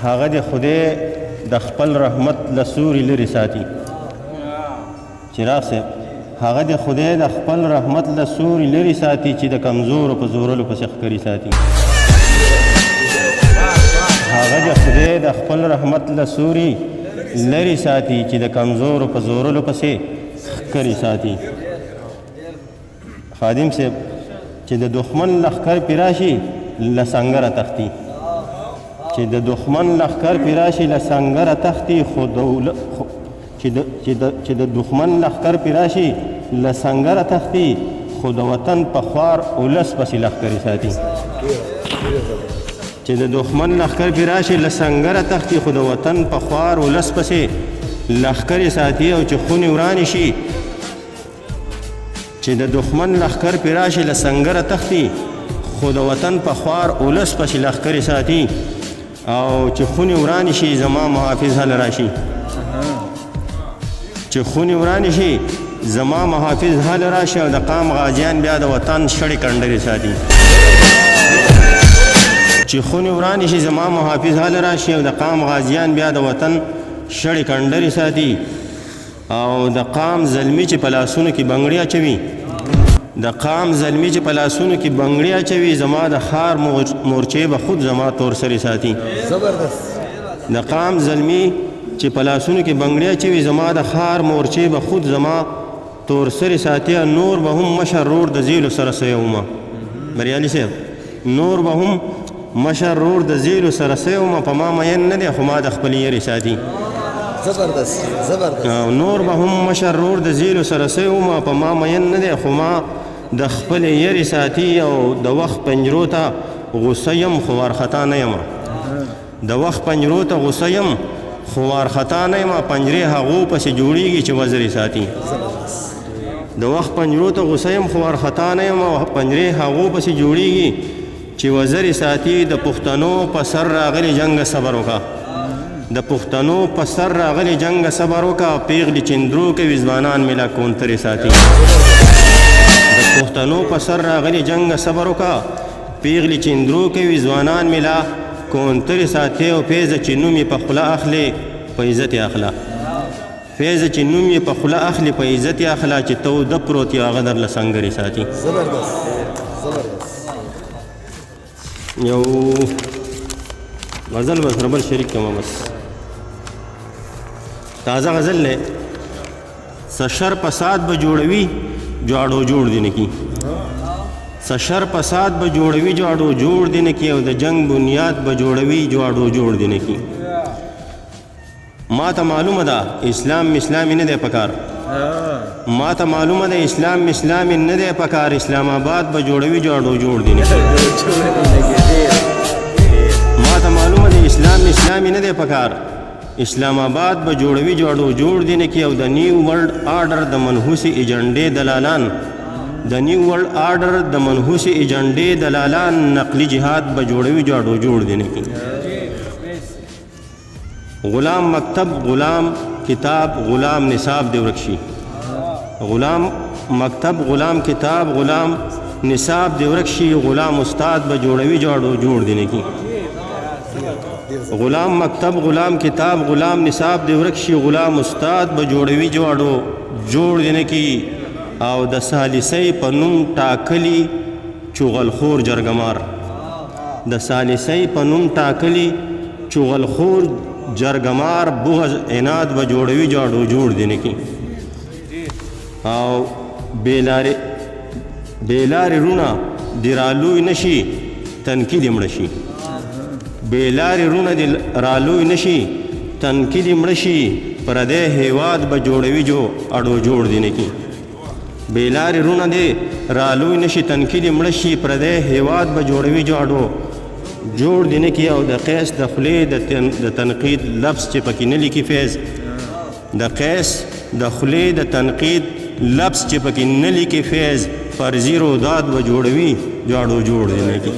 هغه د خدای د خپل رحمت له سوري لرې ساتي. چراغ صاحب هغه د خدای د خپل رحمت له سوري لرې ساتي چې د کمزورو په زورلو پسې ښکرې ساتي. هغه د خدای د خپل رحمت له سوري لرې ساتي چې د کمزورو په زورلو پسې ښکرې ساتي. خادم صاحب چې د دښمن لښکر پرې راشي له سنګره تښتي، چې د دښمن لښکر پرې راشي له سنګره تښتي، چې د دښمن لښکر پرې راشي له سنګره تښتي، خو د وطن په خوار اولس پسې لښکرې ساتي. چې د دښمن لښکر پرې راشي له سنګره تښتي، خو د وطن په خوار اولس پسې لښکرې ساتي. او چې خونې ورانې شي، چې د دښمن لښکر پرې راشي له سنګره تښتي، خو د وطن په خوار اولس پسې لښکرې ساتي. او چې خونې ورانې شي زما محافظ هله راشي، چې خونې ورانې شي زما محافظ هله راشي، او د قام غازیان بیا د وطن شړې کنډرې ساتي. چې خونې ورانې شي زما محافظ هله راشي، او د قام غازیان بیا د وطن شړې کنډرې ساتي. او د قام زلمي چې په لاسونو کې بنګړې اچوي، د قام زلمي چې په لاسونو کې بنګړې اچوي، زما د خار مورچې به خود زما تور سرې ساتي. زبردست. د قام زلمي چې په لاسونو کې بنګړې اچوي، زما د خار مورچې به خود زما تور سرې ساتي. نور به هم مشر رور د زیلو سره سیومه، بریالي صاحب نور به هم مشر رور د زیلو سره سیومه، په ما مین نه دی خو ما د خپل یېرې ساتي. زبردست زبردست. نور به هم مشر رور د زیلو سره سیومه، په ما مین نه دی خو ما د خپل یېرې ساتي. او د وخت پنجرو ته غوسه یم خو وارخطا نه یم، د وخت پنجرو ته غوسه یم خو وارخطا نه یم، پنجرې هغو پسې جوړیږي چې وزرې ساتي. د وخت پنجرو ته غوسه یم خو وارخطا نه یم، پنجرې هغو پسې جوړیږي چې وزرې ساتي. د پښتنو په سر راغلي جنګ صبر وکړه، د پښتنو په سر راغلي جنګ صبر وکړه، پیغلې چندرو کوي ځوانان ملا کونترې ساتي. د پښتنو په سر راغلي جنګ صبر وکړه، پیغلې چندرو کوي ځوانان ملا کونترې ساتي. او فیضه چې نوم یې په خوله اخلي په عزت یې اخله، فیضه چې نوم یې په خوله اخلي په عزت یې اخله، چې تو د پروت یې هغه درله سنګرې ساتي. زبردست زبردست. یو غزل بس ربل شریک کما بس تازه غزل لے سشر پساد به جوړوي جوړو جوړ دی نه کی، سشر پساد به جوړوي جوړو جوړ دی نه کی، او د جنگ بنیاد به جوړوي جوړو جوړ دی نه کی. ما ته معلومه ده اسلام اسلامي نه دی پکار، ما ته معلومه ده اسلام اسلامي نه دی پکار، اسلام آباد به جوړوي جوړو جوړ دی نه کی. ما ته معلومه ده اسلام اسلامي نه دی پکار، اسلام آباد به جوړوي جوړو جوړ دی نه کی. او د نیو ورلد آرډر د منحوسې ایجنډې دلالان، د نیو ورلد آرډر د منحوسې ایجنډې دلالان نقلي جهاد به جوړوي جوړو جوړ دی نه کی. غلام مکتب غلام کتاب غلام نصاب دی ورک شي، غلام مکتب غلام کتاب غلام نصاب دی ورک شي، غلام استاد به جوړوي جوړو جوړ دی نه کی. غلام مکتب غلام کتاب غلام نصاب دی ورک شي، غلام استاد به جوړوي جوړو جوړ دی نه کی. او د ثالثۍ په نوم ټاکلي چغلخور جرګمار، د ثالثۍ په نوم ټاکلي چغلخور جرګمار، بغض عناد به جوړوي جوړو جوړ دی نه کی. او بیلارې رونه د رالوی نشي تنقید مړه شي، بیلارې رونه د رالوی نشي تنقید مړه شي، پردی هیواد به جوړوي جو اډو جوړ دی نه کی. بیلارې رونه د رالوی نشي تنقید مړه شي، پردی هیواد به جوړوي جو اډو جوړ دی نه کی. او د قیس د خولې د تنقید لفظ چې پکې نه لیکي فیض، د قیس د خولې د تنقید لفظ چې پکې نه لیکي فیض، پر زیرو داد به جوړوي جوړو جوړ دی نه کی.